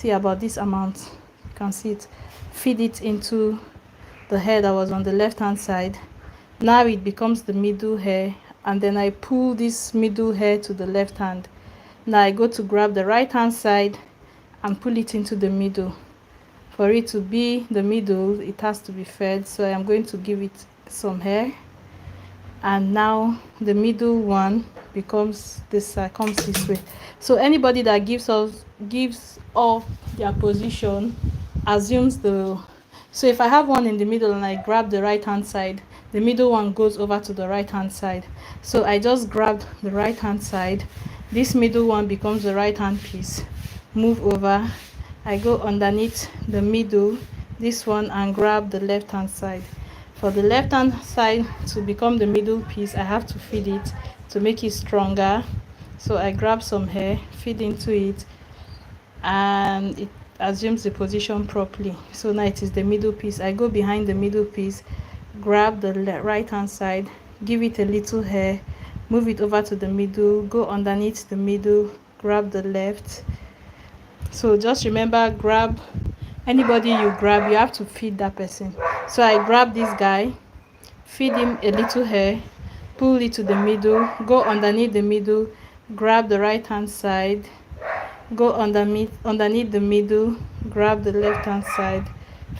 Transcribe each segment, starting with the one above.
see about this amount, you can see it, feed it into the hair that was on the left hand side. Now it becomes the middle hair, and then I pull this middle hair to the left hand. Now I go to grab the right hand side and pull it into the middle. For it to be the middle, it has to be fed, so I am going to give it some hair, and now the middle one becomes this side, comes this way. So anybody that gives off their position assumes the, so if I have one in the middle and I grab the right hand side, the middle one goes over to the right hand side. So I just grabbed the right hand side, this middle one becomes the right hand piece, move over, I go underneath the middle, this one, and grab the left hand side. For the left hand side to become the middle piece, I have to feed it to make it stronger. So I grab some hair, feed into it, and it assumes the position properly. So now it is the middle piece. I go behind the middle piece, grab the right hand side, give it a little hair, move it over to the middle, go underneath the middle, grab the left. So just remember, grab anybody you grab, you have to feed that person. So I grab this guy, feed him a little hair, pull it to the middle, go underneath the middle, grab the right hand side, go underneath the middle, grab the left hand side,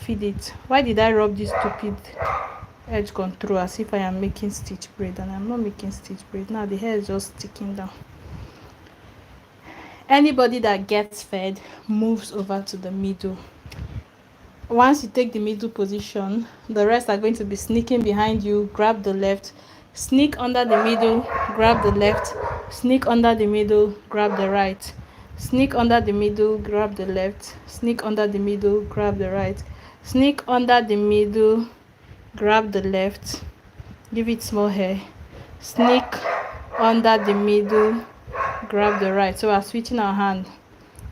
feed it. Why did I rub this stupid edge control as if I am making stitch braid, and I'm not making stitch braid. Now the hair is just sticking down. Anybody that gets fed moves over to the middle. Once you take the middle position, the rest are going to be sneaking behind you. Grab the left, sneak under the middle, grab the left, sneak under the middle, grab the right, sneak under the middle, grab the left, sneak under the middle, grab the right, sneak under the middle, grab the left, give it small hair, sneak under the middle, grab the right. So we're switching our hand.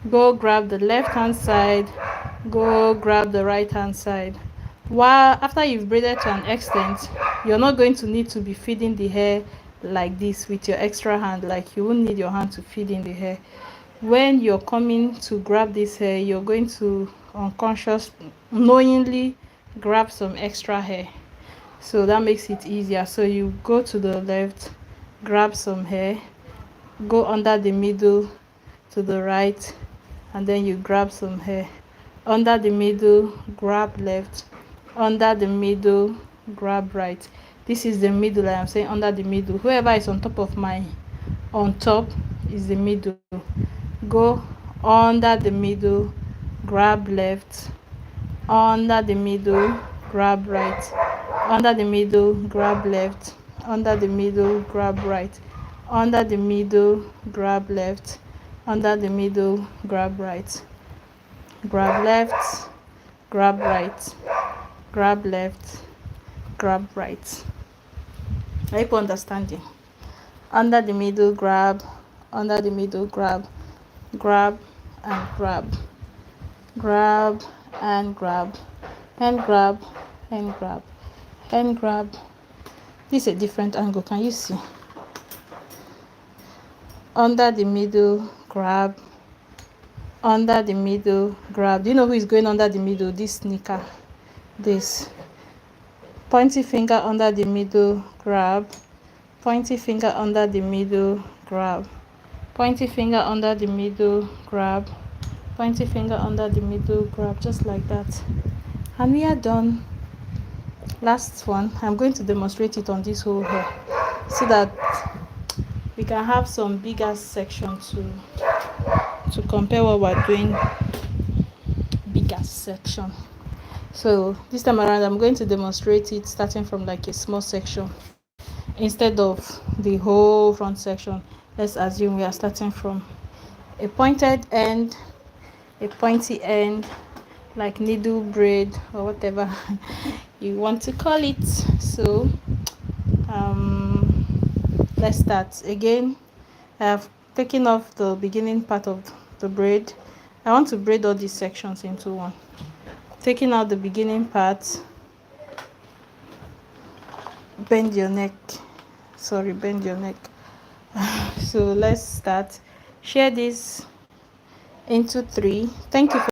Go grab the left hand side, go grab the right hand side. While after you've braided to an extent, you're not going to need to be feeding the hair like this with your extra hand. Like, you won't need your hand to feed in the hair. When you're coming to grab this hair, you're going to knowingly grab some extra hair, so that makes it easier. So you go to the left, grab some hair, go under the middle to the right, and then you grab some hair, under the middle, grab left, under the middle, grab right. This is the middle. I am saying under the middle. Whoever is on top of my on top is the middle. Go under the middle, grab left, under the middle, grab right, under the middle, grab left, under the middle, grab right, under the middle, grab left, under the middle, grab right, grab left, grab right, grab left, grab right. Are you understanding? Under the middle, grab, under the middle, grab, grab and grab, grab and grab, and grab and grab and grab. This is a different angle, can you see? Under the middle, grab, under the middle, grab. Do you know who is going under the middle? This sneaker. This pointy finger under the middle, grab, pointy finger under the middle, grab, pointy finger under the middle, grab, pointy finger under the middle, grab, just like that. And we are done. Last one. I'm going to demonstrate it on this whole hair so that we can have some bigger section to compare what we're doing. Bigger section. So this time around, I'm going to demonstrate it starting from like a small section instead of the whole front section. Let's assume we are starting from a pointed end, a pointy end, like needle braid or whatever you want to call it. So let's start again. I have taken off the beginning part of the braid. I want to braid all these sections into one. Taking out the beginning part, bend your neck, bend your neck. So let's start. Share this into 3. Thank you for